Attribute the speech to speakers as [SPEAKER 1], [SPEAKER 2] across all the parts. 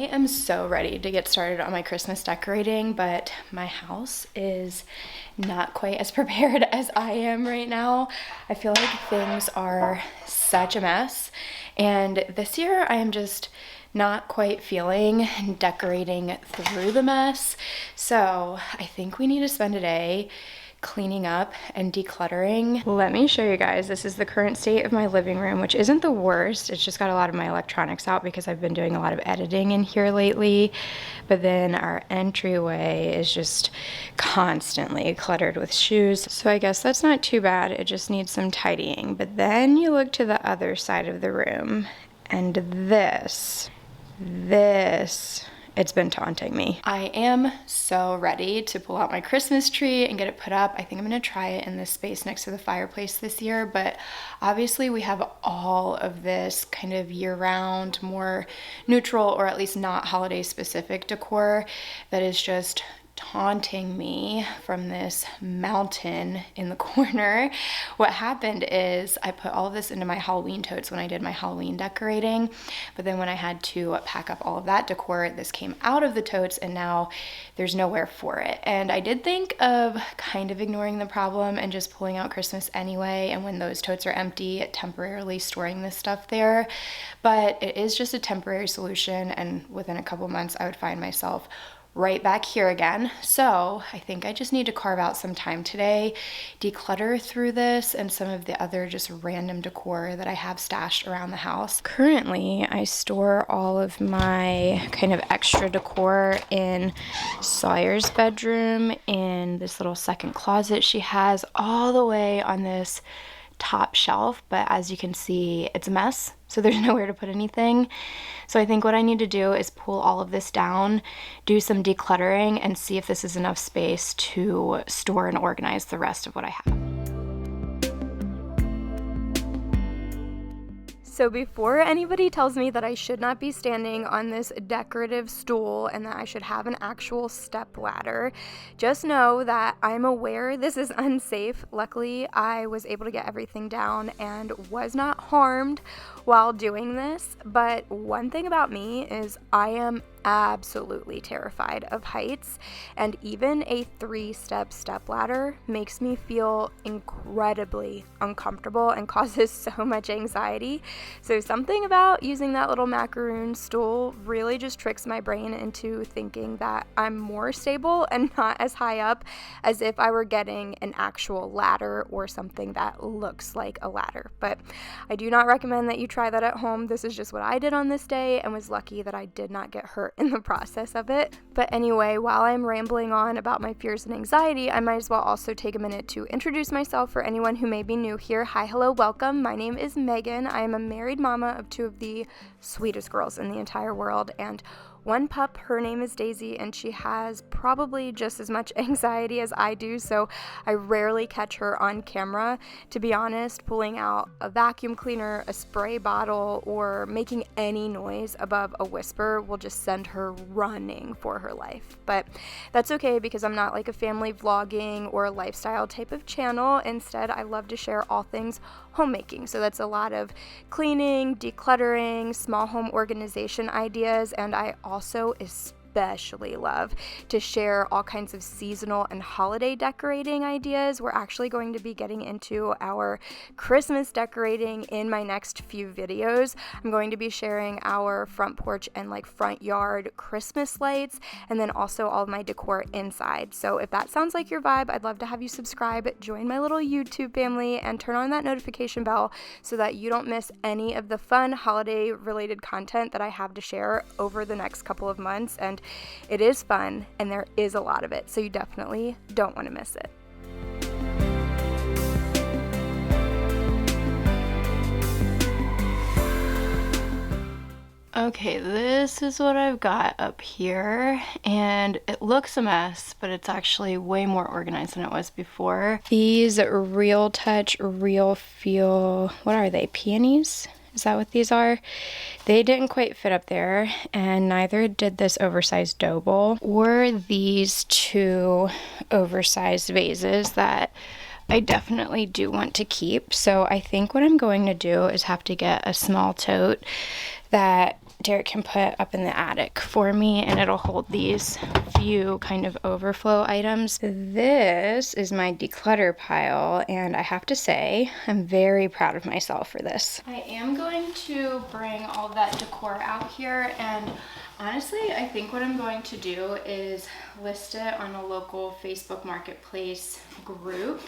[SPEAKER 1] am so ready to get started on my Christmas decorating, but my house is not quite as prepared as I am right now. I feel like things are such a mess, and this year I am just not quite feeling decorating through the mess. So I think we need to spend a day cleaning up and decluttering. Let me show you guys. This is the current state of my living room, which isn't the worst. It's just got a lot of my electronics out because I've been doing a lot of editing in here lately. But then our entryway is just constantly cluttered with shoes. So I guess that's not too bad. It just needs some tidying. But then you look to the other side of the room, and this, it's been taunting me. I am so ready to pull out my Christmas tree and get it put up. I think I'm gonna try it in this space next to the fireplace this year, but obviously we have all of this kind of year-round, more neutral or at least not holiday specific decor that is just taunting me from this mountain in the corner. What happened is I put all of this into my Halloween totes when I did my Halloween decorating, but then when I had to pack up all of that decor, this came out of the totes and now there's nowhere for it. And I did think of kind of ignoring the problem and just pulling out Christmas anyway, and when those totes are empty, temporarily storing this stuff there. But it is just a temporary solution, and within a couple months I would find myself right back here again. So I think I just need to carve out some time today, declutter through this and some of the other just random decor that I have stashed around the house. Currently, I store all of my kind of extra decor in Sawyer's bedroom, in this little second closet she has, all the way on this top shelf, but as you can see, it's a mess, so there's nowhere to put anything. So I think what I need to do is pull all of this down, do some decluttering, and see if this is enough space to store and organize the rest of what I have. So before anybody tells me that I should not be standing on this decorative stool and that I should have an actual step ladder, just know that I'm aware this is unsafe. Luckily, I was able to get everything down and was not harmed while doing this. But one thing about me is I am absolutely terrified of heights, and even a 3-step step ladder makes me feel incredibly uncomfortable and causes so much anxiety. So something about using that little macaroon stool really just tricks my brain into thinking that I'm more stable and not as high up as if I were getting an actual ladder or something that looks like a ladder. But I do not recommend that you try that at home. This is just what I did on this day, and was lucky that I did not get hurt in the process of it. But anyway, while I'm rambling on about my fears and anxiety, I might as well also take a minute to introduce myself for anyone who may be new here. Hi, hello, welcome. My name is Megan. I am a married mama of 2 of the sweetest girls in the entire world, and one pup. Her name is Daisy, and she has probably just as much anxiety as I do, so I rarely catch her on camera. To be honest, pulling out a vacuum cleaner, a spray bottle, or making any noise above a whisper will just send her running for her life. But that's okay, because I'm not like a family vlogging or a lifestyle type of channel. Instead, I love to share all things homemaking. So that's a lot of cleaning, decluttering, small home organization ideas, and I also especially love to share all kinds of seasonal and holiday decorating ideas. We're actually going to be getting into our Christmas decorating in my next few videos. I'm going to be sharing our front porch and like front yard Christmas lights, and then also all of my decor inside. So if that sounds like your vibe, I'd love to have you subscribe, join my little YouTube family, and turn on that notification bell so that you don't miss any of the fun holiday related content that I have to share over the next couple of months. And it is fun, and there is a lot of it, so you definitely don't want to miss it. Okay, this is what I've got up here, and it looks a mess, but it's actually way more organized than it was before. These Real Touch, Real Feel, what are they, peonies? Is that what these are? They didn't quite fit up there, and neither did this oversized dough bowl or these 2 oversized vases that I definitely do want to keep. So I think what I'm going to do is have to get a small tote that Derek can put up in the attic for me, and it'll hold these few kind of overflow items. This is my declutter pile, and I have to say, I'm very proud of myself for this. I am going to bring all of that decor out here, and honestly, I think what I'm going to do is list it on a local Facebook Marketplace group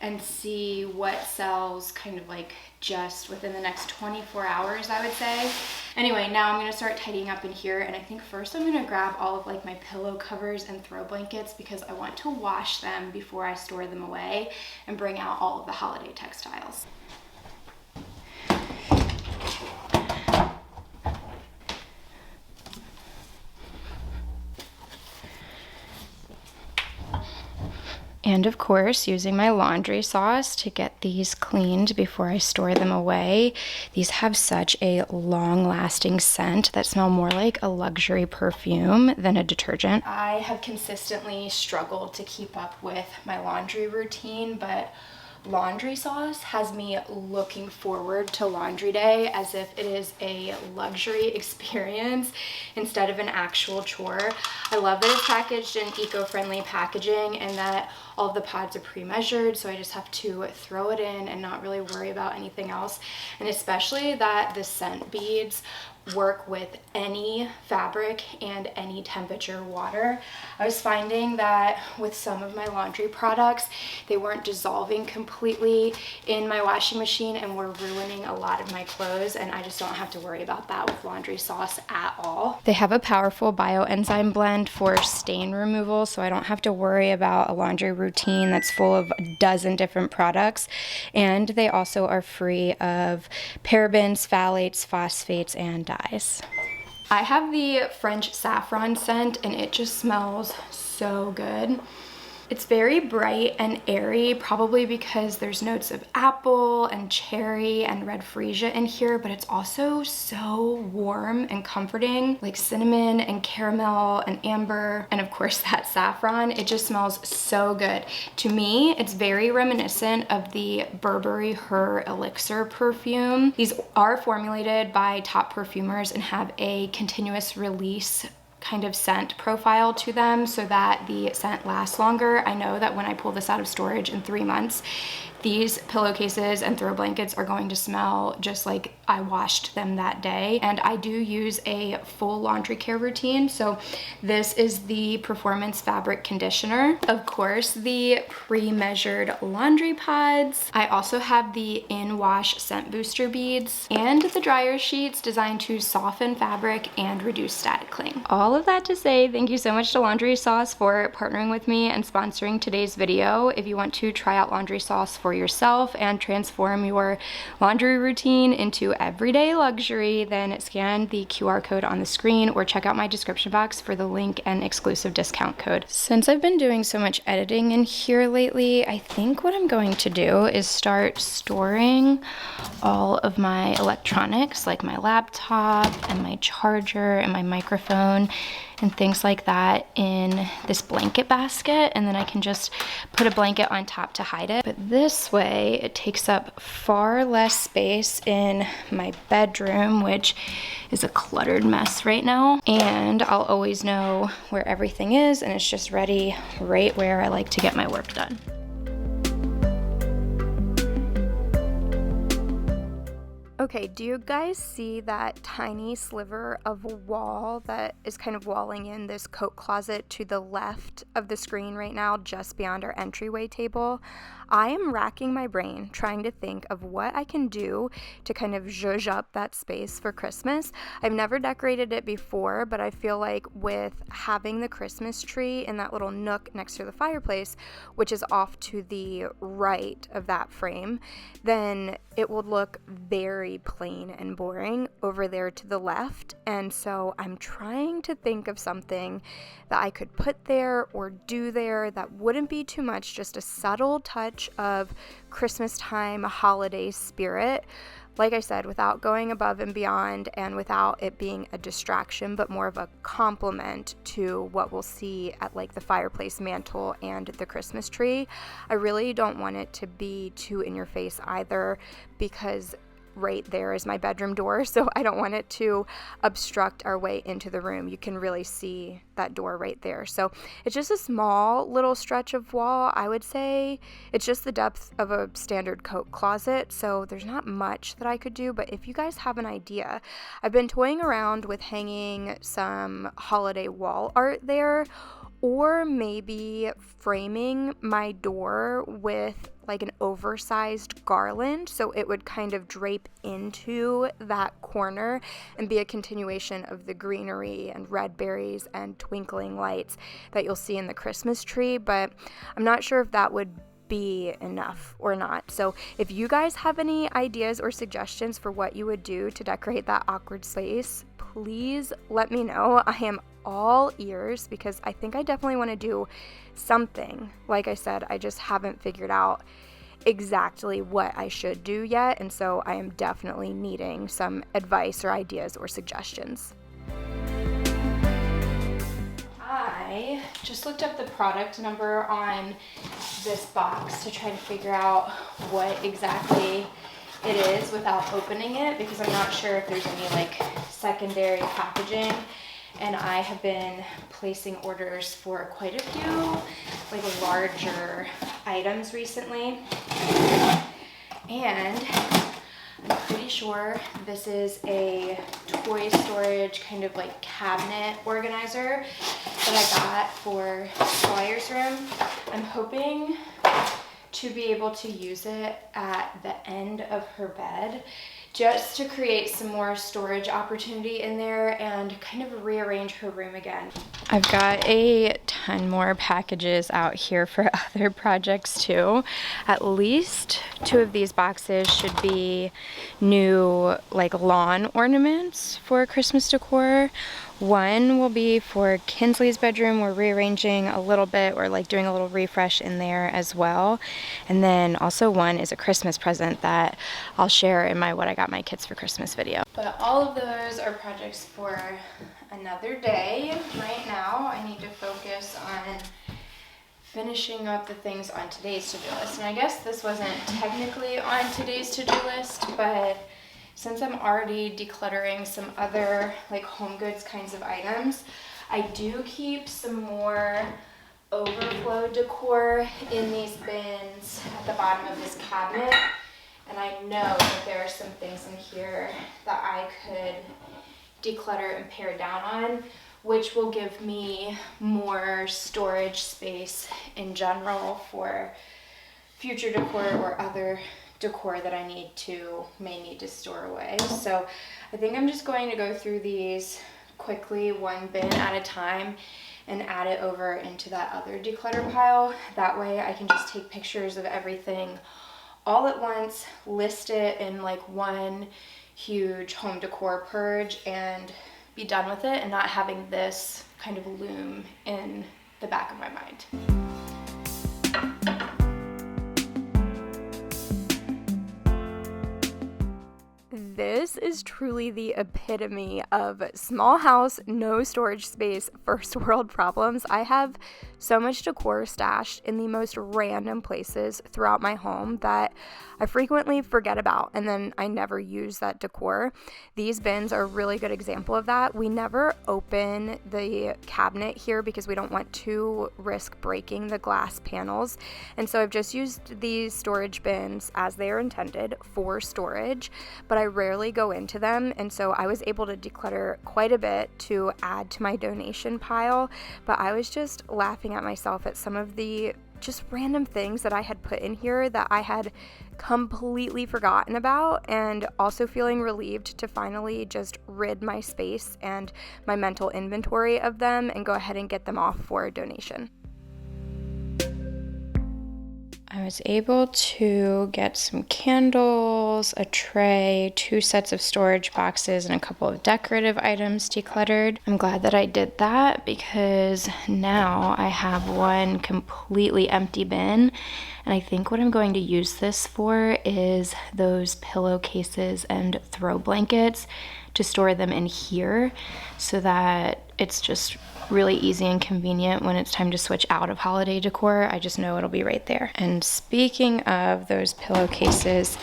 [SPEAKER 1] and see what sells kind of like just within the next 24 hours, I would say. Anyway, now I'm gonna start tidying up in here, and I think first I'm gonna grab all of like my pillow covers and throw blankets because I want to wash them before I store them away and bring out all of the holiday textiles. And of course, using my laundry sauce to get these cleaned before I store them away. These have such a long-lasting scent that smell more like a luxury perfume than a detergent. I have consistently struggled to keep up with my laundry routine, but laundry sauce has me looking forward to laundry day as if it is a luxury experience instead of an actual chore. I love that it's packaged in eco-friendly packaging and that all of the pods are pre-measured, so I just have to throw it in and not really worry about anything else. And especially that the scent beads work with any fabric and any temperature water. I was finding that with some of my laundry products, they weren't dissolving completely in my washing machine and were ruining a lot of my clothes, and I just don't have to worry about that with laundry sauce at all. They have a powerful bioenzyme blend for stain removal, so I don't have to worry about a laundry routine that's full of a dozen different products, and they also are free of parabens, phthalates, phosphates, and dyes. I have the French saffron scent, and it just smells so good. It's very bright and airy, probably because there's notes of apple and cherry and red freesia in here, but it's also so warm and comforting, like cinnamon and caramel and amber, and of course that saffron. It just smells so good. To me, it's very reminiscent of the Burberry Her Elixir perfume. These are formulated by top perfumers and have a continuous release kind of scent profile to them so that the scent lasts longer. I know that when I pull this out of storage in 3 months, these pillowcases and throw blankets are going to smell just like I washed them that day. And I do use a full laundry care routine. So this is the Performance Fabric Conditioner. Of course, the pre-measured laundry pods. I also have the in-wash scent booster beads and the dryer sheets designed to soften fabric and reduce static cling. All of that to say, thank you so much to Laundry Sauce for partnering with me and sponsoring today's video. If you want to try out Laundry Sauce for yourself and transform your laundry routine into everyday luxury, then scan the QR code on the screen or check out my description box for the link and exclusive discount code. Since I've been doing so much editing in here lately, I think what I'm going to do is start storing all of my electronics, like my laptop and my charger and my microphone and things like that, in this blanket basket, and then I can just put a blanket on top to hide it. But this way it takes up far less space in my bedroom, which is a cluttered mess right now, and I'll always know where everything is, and it's just ready right where I like to get my work done. Okay, do you guys see that tiny sliver of wall that is kind of walling in this coat closet to the left of the screen right now, just beyond our entryway table? I am racking my brain trying to think of what I can do to kind of zhuzh up that space for Christmas. I've never decorated it before, but I feel like with having the Christmas tree in that little nook next to the fireplace, which is off to the right of that frame, then it will look very plain and boring over there to the left. And so I'm trying to think of something that I could put there or do there that wouldn't be too much, just a subtle touch of Christmas time holiday spirit. Like I said, without going above and beyond and without it being a distraction, but more of a complement to what we'll see at like the fireplace mantle and the Christmas tree. I really don't want it to be too in your face either, because right there is my bedroom door, so I don't want it to obstruct our way into the room. You can really see that door right there. So it's just a small little stretch of wall. I would say it's just the depth of a standard coat closet, so there's not much that I could do. But if you guys have an idea, I've been toying around with hanging some holiday wall art there, or maybe framing my door with like an oversized garland so it would kind of drape into that corner and be a continuation of the greenery and red berries and twinkling lights that you'll see in the Christmas tree. But I'm not sure if that would be enough or not. So if you guys have any ideas or suggestions for what you would do to decorate that awkward space, please let me know. I am all ears because I think I definitely want to do something. Like I said, I just haven't figured out exactly what I should do yet, and so I am definitely needing some advice or ideas or suggestions. I just looked up the product number on this box to try to figure out what exactly it is without opening it, because I'm not sure if there's any like secondary packaging. And I have been placing orders for quite a few like larger items recently. And I'm pretty sure this is a toy storage kind of like cabinet organizer that I got for Sawyer's room. I'm hoping to be able to use it at the end of her bed just to create some more storage opportunity in there and kind of rearrange her room again. I've got a ton more packages out here for other projects too. At least 2 of these boxes should be new like lawn ornaments for Christmas decor. One will be for Kinsley's bedroom. We're rearranging a little bit. We're like doing a little refresh in there as well. And then also one is a Christmas present that I'll share in my What I Got My Kids for Christmas video. But all of those are projects for another day. Right now, I need to focus on finishing up the things on today's to-do list. And I guess this wasn't technically on today's to-do list, but since I'm already decluttering some other like home goods kinds of items, I do keep some more overflow decor in these bins at the bottom of this cabinet. And I know that there are some things in here that I could declutter and pare down on, which will give me more storage space in general for future decor or other decor that I may need to store away. So I think I'm just going to go through these quickly, one bin at a time, and add it over into that other declutter pile. That way I can just take pictures of everything all at once, list it in like one huge home decor purge, and be done with it, and not having this kind of loom in the back of my mind. This is truly the epitome of small house, no storage space, first world problems. I have so much decor stashed in the most random places throughout my home that I frequently forget about, and then I never use that decor. These bins are a really good example of that. We never open the cabinet here because we don't want to risk breaking the glass panels, and so I've just used these storage bins as they are intended for storage, but I rarely go into them, and so I was able to declutter quite a bit to add to my donation pile. But I was just laughing at myself at some of the just random things that I had put in here that I had completely forgotten about, and also feeling relieved to finally just rid my space and my mental inventory of them and go ahead and get them off for a donation. I was able to get some candles, a tray, 2 sets of storage boxes, and a couple of decorative items decluttered. I'm glad that I did that because now I have one completely empty bin, and I think what I'm going to use this for is those pillowcases and throw blankets, to store them in here so that it's just really easy and convenient when it's time to switch out of holiday decor. I just know it'll be right there. And speaking of those pillowcases,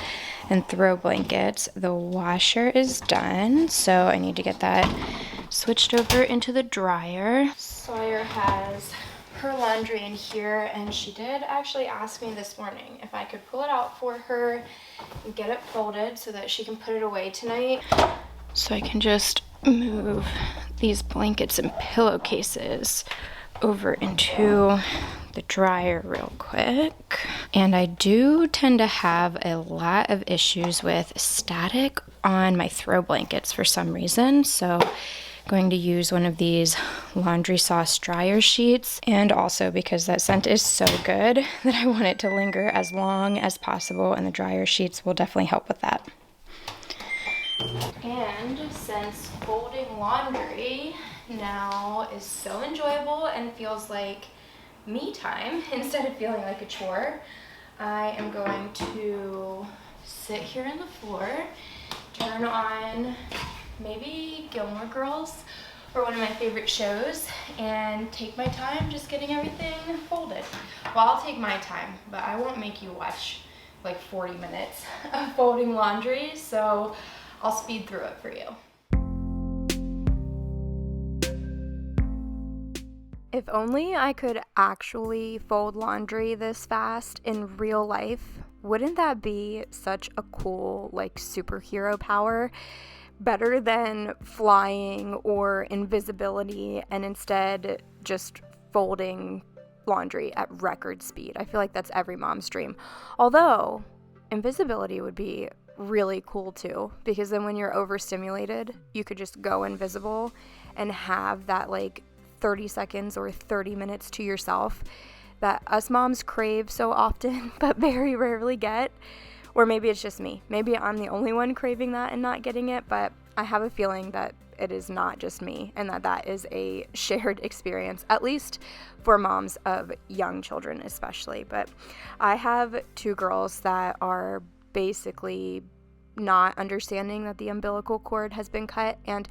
[SPEAKER 1] and throw blankets. The washer is done, so I need to get that switched over into the dryer. Sawyer has her laundry in here, and she did actually ask me this morning if I could pull it out for her and get it folded so that she can put it away tonight. So I can just move these blankets and pillowcases over into the dryer real quick. And I do tend to have a lot of issues with static on my throw blankets for some reason, so I'm going to use one of these laundry sauce dryer sheets, and also because that scent is so good that I want it to linger as long as possible, and the dryer sheets will definitely help with that. And since folding laundry now is so enjoyable and feels like me time instead of feeling like a chore, I am going to sit here on the floor, turn on maybe Gilmore Girls or one of my favorite shows, and take my time just getting everything folded. Well, I'll take my time, but I won't make you watch like 40 minutes of folding laundry, so I'll speed through it for you. If only I could actually fold laundry this fast in real life, wouldn't that be such a cool, like, superhero power? Better than flying or invisibility and instead just folding laundry at record speed. I feel like that's every mom's dream. Although, invisibility would be really cool too, because then when you're overstimulated, you could just go invisible and have that like 30 seconds or 30 minutes to yourself that us moms crave so often but very rarely get. Or maybe it's just me. Maybe I'm the only one craving that and not getting it, but I have a feeling that it is not just me and that is a shared experience, at least for moms of young children especially. But I have two girls that are basically not understanding that the umbilical cord has been cut, and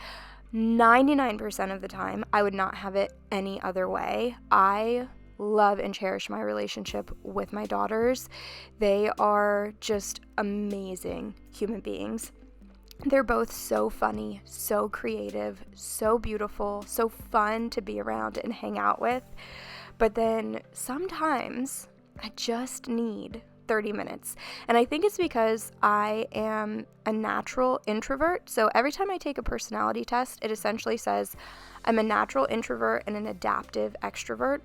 [SPEAKER 1] 99% of the time I would not have it any other way. I love and cherish my relationship with my daughters. They are just amazing human beings. They're both so funny, so creative, so beautiful, so fun to be around and hang out with. But then sometimes I just need 30 minutes. And I think it's because I am a natural introvert. So every time I take a personality test, it essentially says I'm a natural introvert and an adaptive extrovert.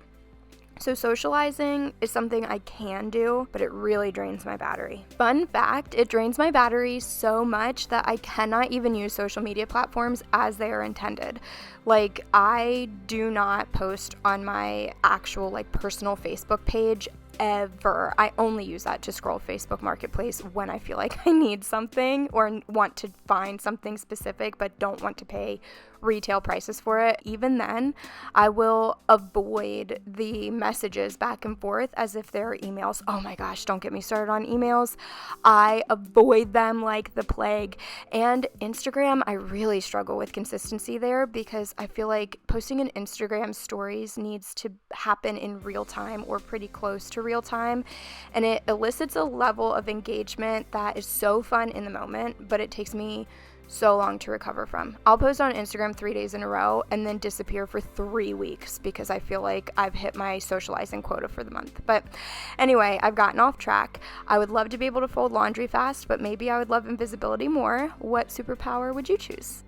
[SPEAKER 1] So socializing is something I can do, but it really drains my battery. Fun fact, it drains my battery so much that I cannot even use social media platforms as they are intended. Like, I do not post on my actual like personal Facebook page ever. I only use that to scroll Facebook Marketplace when I feel like I need something or want to find something specific but don't want to pay retail prices for it. Even then, I will avoid the messages back and forth as if they're emails. Oh my gosh, don't get me started on emails. I avoid them like the plague. And Instagram, I really struggle with consistency there because I feel like posting an Instagram stories needs to happen in real time or pretty close to real time, and it elicits a level of engagement that is so fun in the moment, but it takes me so long to recover from. I'll post on Instagram 3 days in a row and then disappear for 3 weeks because I feel like I've hit my socializing quota for the month. But anyway, I've gotten off track. I would love to be able to fold laundry fast, but maybe I would love invisibility more. What superpower would you choose?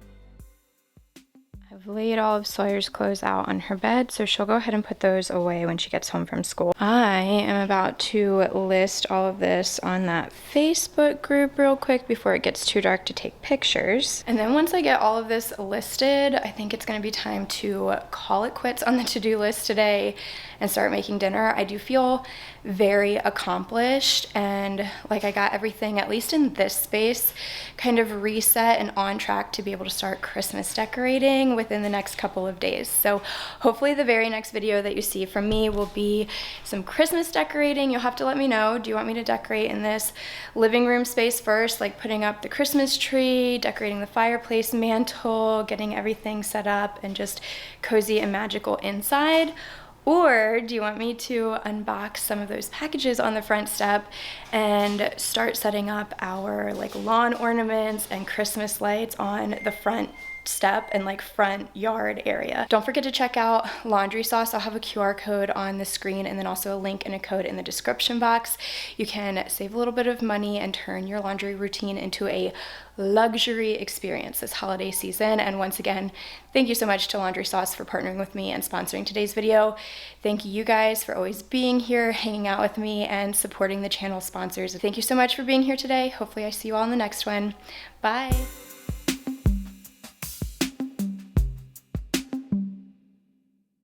[SPEAKER 1] I've laid all of Sawyer's clothes out on her bed, so she'll go ahead and put those away when she gets home from school. I am about to list all of this on that Facebook group real quick before it gets too dark to take pictures. And then once I get all of this listed, I think it's going to be time to call it quits on the to-do list today and start making dinner. I do feel very accomplished and like I got everything, at least in this space, kind of reset and on track to be able to start Christmas decorating within the next couple of days. So hopefully the very next video that you see from me will be some Christmas decorating. You'll have to let me know, do you want me to decorate in this living room space first, like putting up the Christmas tree, decorating the fireplace mantle, getting everything set up and just cozy and magical inside? Or do you want me to unbox some of those packages on the front step and start setting up our like lawn ornaments and Christmas lights on the front step and like front yard area? Don't forget to check out Laundry Sauce. I'll have a QR code on the screen and then also a link and a code in the description box. You can save a little bit of money and turn your laundry routine into a luxury experience this holiday season. And once again, thank you so much to Laundry Sauce for partnering with me and sponsoring today's video. Thank you guys for always being here, hanging out with me, and supporting the channel sponsors. Thank you so much for being here today. Hopefully I see you all in the next one. Bye.